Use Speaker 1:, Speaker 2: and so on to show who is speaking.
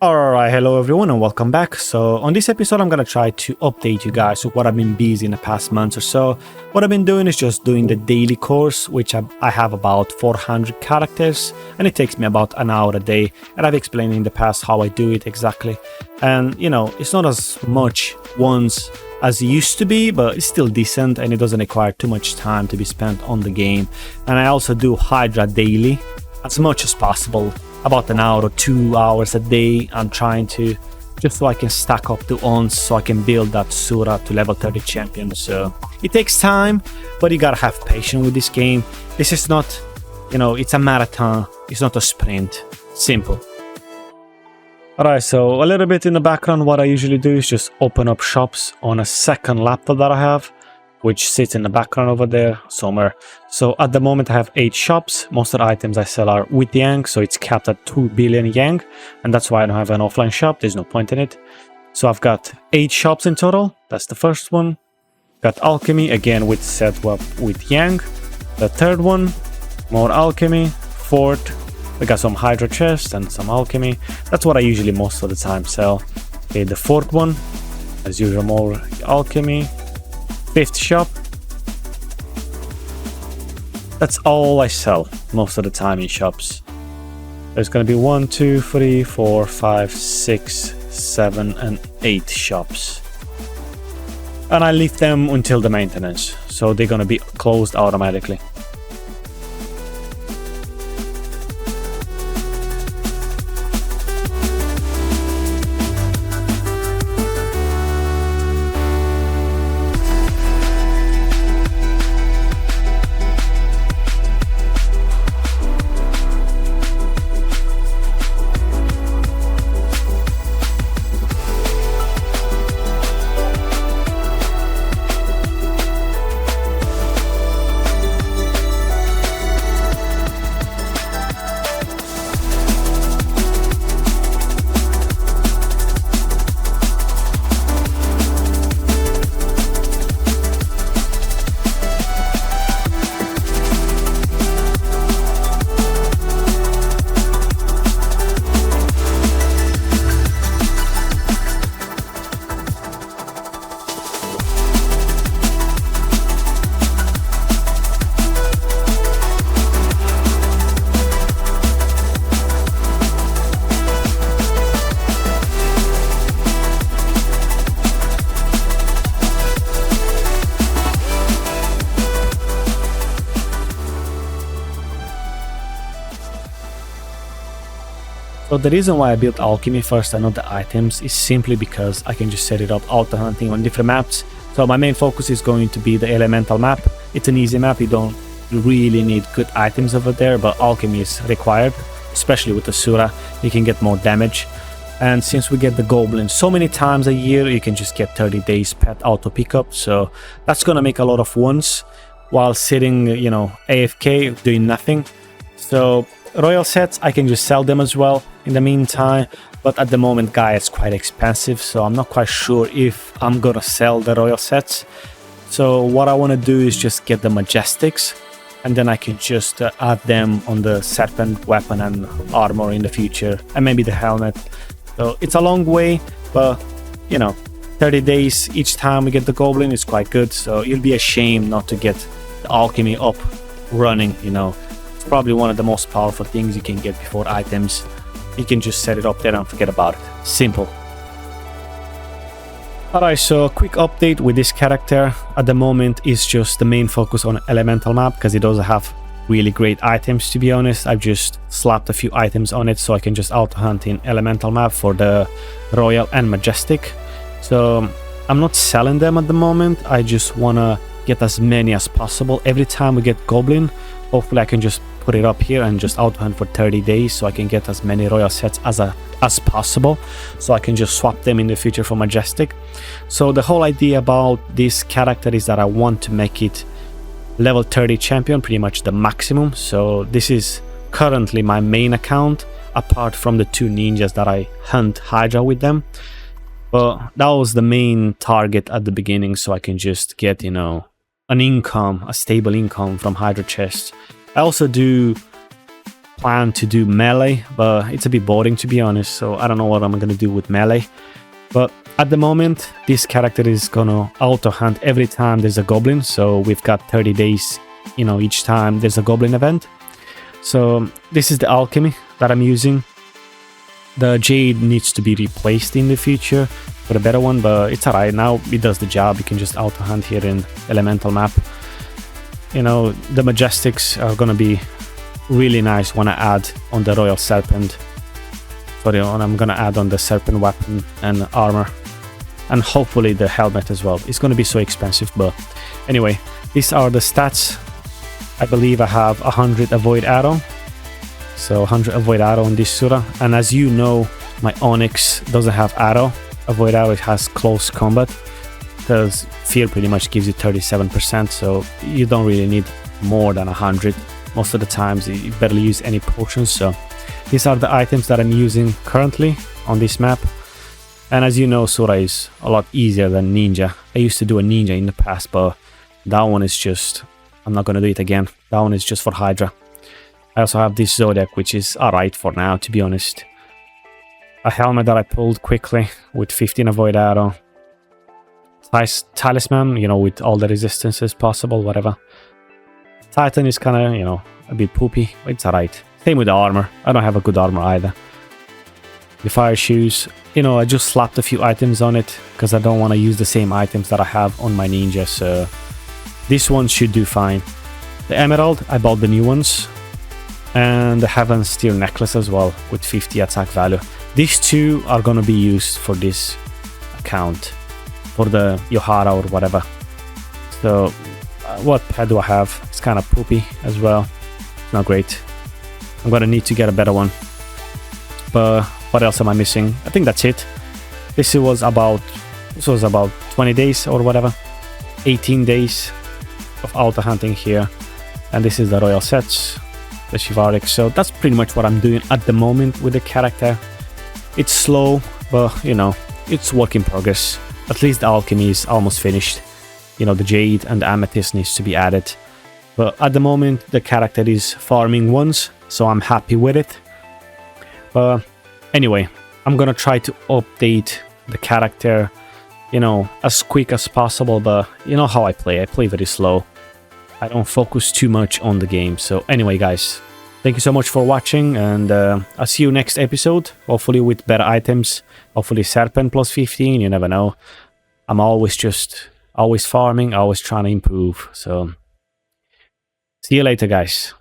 Speaker 1: Alright, hello everyone and welcome back. So on this episode I'm gonna try to update you guys with what I've been busy in the past months or so. What I've been doing is just doing the daily course, which I have about 400 characters and it takes me about an hour a day, and I've explained in the past how I do it exactly. And you know, it's not as much once as it used to be, but it's still decent and it doesn't require too much time to be spent on the game. And I also do Hydra daily as much as possible. About an hour or 2 hours a day. I'm trying to, just so I can stack up the ons, so I can build that Sura to level 30 champion. So it takes time, but you gotta have patience with this game. This is not, you know, it's a marathon, it's not a sprint. Simple. Alright, so a little bit in the background, what I usually do is just open up shops on a second laptop that I have, which sits in the background over there somewhere. So at the moment I have 8 shops. Most of the items I sell are with Yang, so it's capped at 2 billion Yang, and that's why I don't have an offline shop. There's no point in it. So I've got 8 shops in total. That's the first one. Got Alchemy, again with set up with Yang. The third one, more Alchemy. Fourth, we got some Hydra chests and some Alchemy. That's what I usually most of the time sell. Okay, the fourth one, as usual, more Alchemy. Fifth shop. That's all I sell most of the time in shops. There's gonna be 1, 2, 3, 4, 5, 6, 7, and 8 shops. And I leave them until the maintenance, so they're gonna be closed automatically. So the reason why I built Alchemy first and not the items is simply because I can just set it up auto hunting on different maps. So my main focus is going to be the elemental map. It's an easy map, you don't really need good items over there, but Alchemy is required, especially with the Sura. You can get more damage. And since we get the Goblin so many times a year, you can just get 30 days pet auto pickup. So that's gonna make a lot of ones while sitting, you know, AFK doing nothing. So royal sets, I can just sell them as well in the meantime, but at the moment Gaia is quite expensive, so I'm not quite sure if I'm gonna sell the royal sets. So what I want to do is just get the majestics, and then I can just add them on the serpent weapon and armor in the future, and maybe the helmet. So it's a long way, but you know, 30 days each time we get the Goblin is quite good, so it'll be a shame not to get the Alchemy up running, you know. Probably one of the most powerful things you can get before items. You can just set it up there and forget about it. Simple. Alright, so a quick update with this character. At the moment is just the main focus on elemental map, because it doesn't have really great items, to be honest. I've just slapped a few items on it so I can just auto hunt in elemental map for the royal and majestic. So I'm not selling them at the moment. I just wanna get as many as possible. Every time we get Goblin, hopefully I can just put it up here and just auto hunt for 30 days so I can get as many royal sets as possible, so I can just swap them in the future for majestic. So the whole idea about this character is that I want to make it level 30 champion, pretty much the maximum. So this is currently my main account, apart from the 2 ninjas that I hunt Hydra with them. But that was the main target at the beginning, so I can just get, you know, an income, a stable income from Hydra chests. I also do plan to do melee, but it's a bit boring to be honest, so I don't know what I'm gonna do with melee. But at the moment, this character is gonna auto-hunt every time there's a goblin, so we've got 30 days, you know, each time there's a goblin event. So this is the alchemy that I'm using. The jade needs to be replaced in the future for a better one, but it's alright, now it does the job. You can just auto-hunt here in elemental map. You know, the majestics are gonna be really nice when I add on the royal serpent. Sorry, I'm gonna add on the serpent weapon and armor, and hopefully the helmet as well. It's gonna be so expensive, but anyway, these are the stats. I believe I have 100 avoid arrow, so 100 avoid arrow in this Sura. And as you know, my Onyx doesn't have arrow avoid arrow, it has close combat, because fear pretty much gives you 37%, so you don't really need more than 100. Most of the times you barely use any potions. So these are the items that I'm using currently on this map. And as you know, Sura is a lot easier than Ninja. I used to do a Ninja in the past, but that one is just, I'm not gonna do it again. That one is just for Hydra. I also have this Zodiac, which is alright for now, to be honest. A helmet that I pulled quickly with 15 avoid arrow. Nice talisman, you know, with all the resistances possible, whatever. Titan is kind of, you know, a bit poopy, but it's alright. Same with the armor. I don't have a good armor either. The fire shoes, you know, I just slapped a few items on it because I don't want to use the same items that I have on my ninja, so this one should do fine. The emerald, I bought the new ones. And the Heaven's Steel necklace as well with 50 attack value. These two are gonna be used for this account, for the Yohara or whatever. So what pet do I have? It's kind of poopy as well. Not great. I'm gonna need to get a better one. But what else am I missing? I think that's it. This was about 20 days or whatever. 18 days of auto hunting here. And this is the royal sets, the Shivaric. So that's pretty much what I'm doing at the moment with the character. It's slow, but you know, it's work in progress. At least the alchemy is almost finished. You know, the jade and the amethyst needs to be added. But at the moment, the character is farming ones, so I'm happy with it. But anyway, I'm gonna try to update the character, you know, as quick as possible. But you know how I play very slow. I don't focus too much on the game. So anyway, guys, thank you so much for watching, and I'll see you next episode, hopefully with better items, hopefully serpent plus 15, you never know. I'm always farming, always trying to improve. So see you later, guys.